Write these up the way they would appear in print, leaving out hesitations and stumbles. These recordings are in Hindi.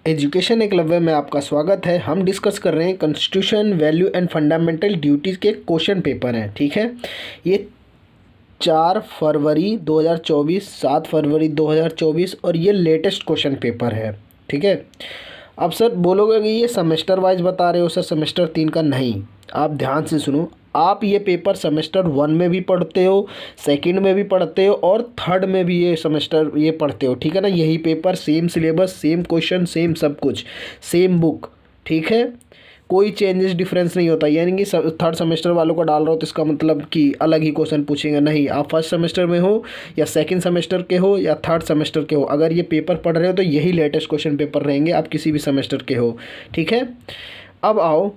एजुकेशन एकलव्य में आपका स्वागत है। हम डिस्कस कर रहे हैं constitution, value and fundamental duties के क्वेश्चन पेपर हैं। ठीक है, ये 4 फरवरी 2024, 7 फरवरी 2024 और ये लेटेस्ट क्वेश्चन पेपर है। ठीक है, अब सर बोलोगे कि ये सेमेस्टर वाइज बता रहे हो सर, सेमेस्टर 3 का नहीं। आप ध्यान से सुनो, आप ये पेपर सेमेस्टर 1 में भी पढ़ते हो, सेकंड में भी पढ़ते हो और थर्ड में भी ये सेमेस्टर ये पढ़ते हो। ठीक है ना, यही paper, same syllabus, same question, same सब कुछ, सेम बुक। ठीक है, कोई चेंजेस डिफरेंस नहीं होता। यानी कि थर्ड सेमेस्टर वालों को डाल रहा हो तो इसका मतलब कि अलग ही क्वेश्चन पूछेंगे, नहीं। आप फर्स्ट सेमेस्टर में हो या सेकंड सेमेस्टर के हो या थर्ड सेमेस्टर के हो, अगर ये पेपर पढ़ रहे हो तो यही लेटेस्ट क्वेश्चन पेपर रहेंगे, आप किसी भी सेमेस्टर के हो। ठीक है, अब आओ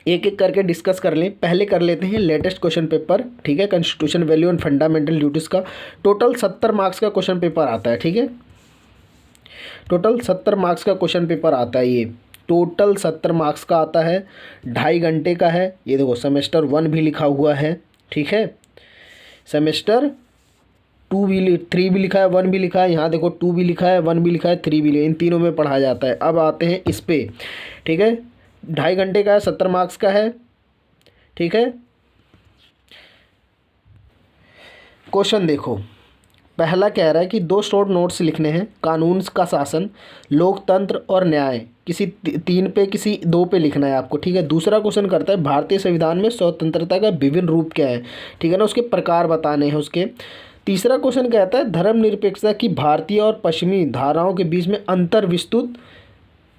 एक एक करके डिस्कस कर लें। पहले कर लेते हैं लेटेस्ट क्वेश्चन पेपर। ठीक है, constitution, value and fundamental duties का टोटल 70 मार्क्स का क्वेश्चन पेपर आता है। ठीक है, टोटल 70 मार्क्स का क्वेश्चन पेपर आता है। ये टोटल 70 मार्क्स का आता है, 2.5 घंटे का है। ये देखो सेमेस्टर 1 भी लिखा हुआ है। ठीक है, सेमेस्टर 2 भी, 3 भी लिखा है, 1 भी लिखा है। यहाँ देखो 2 भी लिखा है, 1 भी लिखा है, 3 भी लिखा है। इन तीनों में पढ़ाया जाता है। अब आते हैं इस पे। ठीक है, 2.5 घंटे का है, 70 मार्क्स का है। ठीक है, क्वेश्चन देखो, पहला कह रहा है कि 2 शॉर्ट नोट्स लिखने हैं। कानून का शासन, लोकतंत्र और न्याय, किसी 3 पे किसी 2 पे लिखना है आपको। ठीक है, दूसरा क्वेश्चन करता है भारतीय संविधान में स्वतंत्रता का विभिन्न रूप क्या है। ठीक है ना, उसके प्रकार बताने हैं उसके। तीसरा क्वेश्चन कहता है धर्मनिरपेक्षता की भारतीय और पश्चिमी धाराओं के बीच में अंतर विस्तृत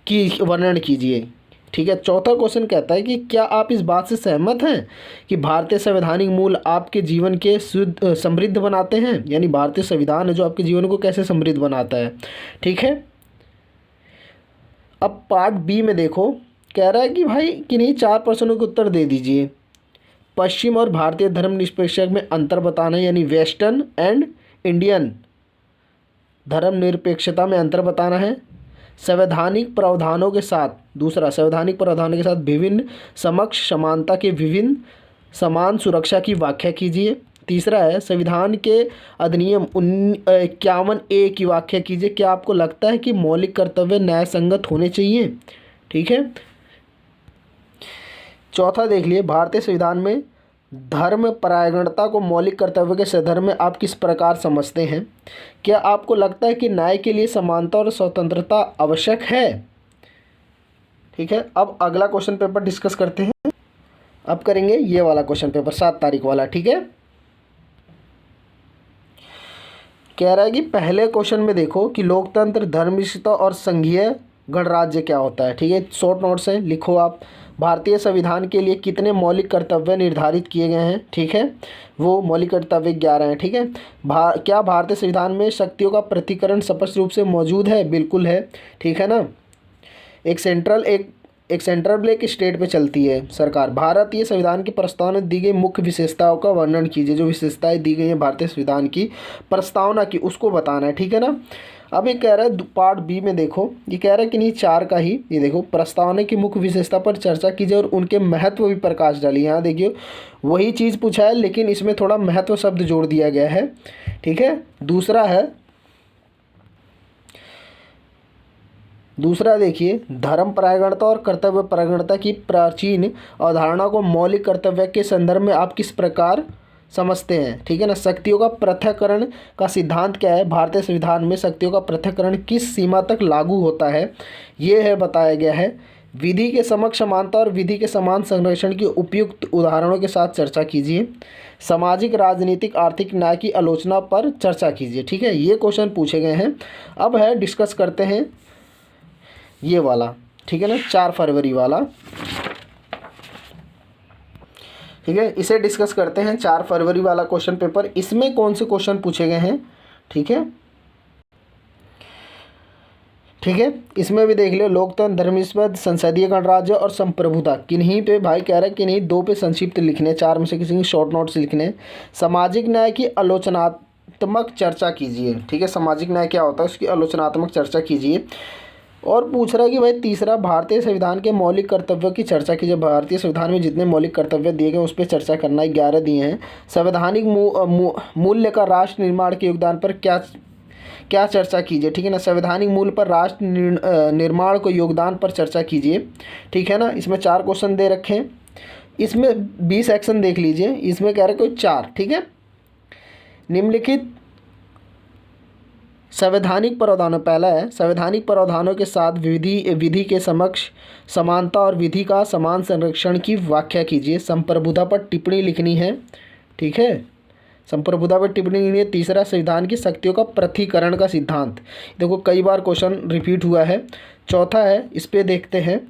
की वर्णन कीजिए। ठीक है, चौथा क्वेश्चन कहता है कि क्या आप इस बात से सहमत हैं कि भारतीय संवैधानिक मूल आपके जीवन के समृद्ध बनाते हैं। यानी भारतीय संविधान है जो आपके जीवन को कैसे समृद्ध बनाता है। ठीक है, अब पार्ट बी में देखो, कह रहा है कि भाई किन्हीं 4 प्रश्नों के उत्तर दे दीजिए। पश्चिम और भारतीय धर्मनिरपेक्षता में अंतर बताना है, यानी वेस्टर्न एंड इंडियन धर्मनिरपेक्षता में अंतर बताना है। संवैधानिक प्रावधानों के साथ, दूसरा संवैधानिक प्रावधानों के साथ विभिन्न समक्ष समानता के विभिन्न समान सुरक्षा की व्याख्या कीजिए। तीसरा है संविधान के अधिनियम 51A की व्याख्या कीजिए। क्या आपको लगता है कि मौलिक कर्तव्य न्याय संगत होने चाहिए। ठीक है, चौथा देख लिए, भारतीय संविधान में धर्म परायणता को मौलिक कर्तव्य के संदर्भ में आप किस प्रकार समझते हैं। क्या आपको लगता है कि न्याय के लिए समानता और स्वतंत्रता आवश्यक है। ठीक है, अब अगला क्वेश्चन पेपर डिस्कस करते हैं। अब करेंगे ये वाला क्वेश्चन पेपर 7 तारीख वाला। ठीक है, कह रहा है कि पहले क्वेश्चन में देखो कि लोकतंत्र, धर्मनिरपेक्षता और संघीय गणराज्य क्या होता है। ठीक है, शॉर्ट नोट्स हैं, लिखो आप। भारतीय संविधान के लिए कितने मौलिक कर्तव्य निर्धारित किए गए हैं। ठीक है, वो मौलिक कर्तव्य 11 हैं। ठीक है, क्या भारतीय संविधान में शक्तियों का प्रतिकरण स्पष्ट रूप से मौजूद है। बिल्कुल है। ठीक है ना, एक सेंट्रल एक स्टेट पे चलती है सरकार। भारतीय संविधान के प्रस्तावना दी गई मुख्य विशेषताओं का वर्णन कीजिए। जो विशेषताएं दी गई हैं भारतीय संविधान की प्रस्तावना की, उसको बताना है। ठीक है ना, अब ये कह रहा है पार्ट बी में देखो, ये कह रहा है कि नहीं 4 का ही, ये देखो प्रस्तावना की मुख्य विशेषता पर चर्चा कीजिए और उनके महत्व भी प्रकाश डालिए। यहाँ देखिए वही चीज़ पूछा है लेकिन इसमें थोड़ा महत्व शब्द जोड़ दिया गया है। ठीक है, दूसरा देखिए, धर्म परायणता और कर्तव्य परायणता की प्राचीन अवधारणा को मौलिक कर्तव्य के संदर्भ में आप किस प्रकार समझते हैं। ठीक है ना, शक्तियों का पृथक्करण का सिद्धांत क्या है। भारतीय संविधान में शक्तियों का पृथक्करण किस सीमा तक लागू होता है, ये है बताया गया है। विधि के समक्ष समानता और विधि के समान संरक्षण की उपयुक्त उदाहरणों के साथ चर्चा कीजिए। सामाजिक, राजनीतिक, आर्थिक न्याय की आलोचना पर चर्चा कीजिए। ठीक है, ये क्वेश्चन पूछे गए हैं। अब है डिस्कस करते हैं ये वाला। ठीक है ना, 4 फरवरी वाला। ठीक है, इसे डिस्कस करते हैं। 4 फरवरी वाला क्वेश्चन पेपर, इसमें कौन से क्वेश्चन पूछे गए हैं। ठीक है, ठीक है, इसमें भी देख लो, लोकतंत्र, धर्मनिरपेक्षता, संसदीय गणराज्य और संप्रभुता। किन्हीं पे भाई कह रहा है किन्हीं 2 पे संक्षिप्त लिखने, 4 में से किसी की शॉर्ट नोट्स लिखने। सामाजिक न्याय की आलोचनात्मक चर्चा कीजिए। ठीक है, सामाजिक न्याय क्या होता है उसकी आलोचनात्मक चर्चा कीजिए। और पूछ रहा है कि भाई तीसरा, भारतीय संविधान के मौलिक कर्तव्यों की चर्चा कीजिए। भारतीय संविधान में जितने मौलिक कर्तव्य दिए गए उस पर चर्चा करना है, 11 दिए हैं। संवैधानिक मूल्य का राष्ट्र निर्माण के योगदान पर क्या चर्चा कीजिए, ठीक है ना। संवैधानिक मूल पर राष्ट्र निर्माण को योगदान पर चर्चा कीजिए, ठीक है ना। इसमें 4 क्वेश्चन दे रखे हैं, इसमें 20 सेक्शन देख लीजिए, इसमें कह रहे कोई 4, ठीक है। निम्नलिखित संवैधानिक प्रावधानों, पहला है संवैधानिक प्रावधानों के साथ विधि के समक्ष समानता और विधि का समान संरक्षण की व्याख्या कीजिए। संप्रभुता पर टिप्पणी लिखनी है, ठीक है, संप्रभुता पर टिप्पणी लिखनी है। तीसरा, संविधान की शक्तियों का पृथक्करण का सिद्धांत, देखो कई बार क्वेश्चन रिपीट हुआ है। चौथा है, इस पे देखते हैं,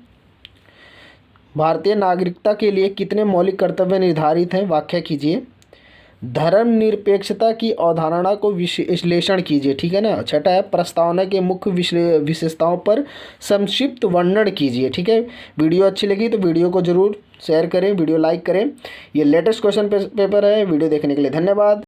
भारतीय नागरिकता के लिए कितने मौलिक कर्तव्य निर्धारित हैं, व्याख्या कीजिए। धर्मनिरपेक्षता की अवधारणा को विश्लेषण कीजिए, ठीक है ना। छठा है, प्रस्तावना के मुख्य विशेषताओं पर संक्षिप्त वर्णन कीजिए, ठीक है। वीडियो अच्छी लगी तो वीडियो को जरूर शेयर करें, वीडियो लाइक करें। ये लेटेस्ट क्वेश्चन पेपर है। वीडियो देखने के लिए धन्यवाद।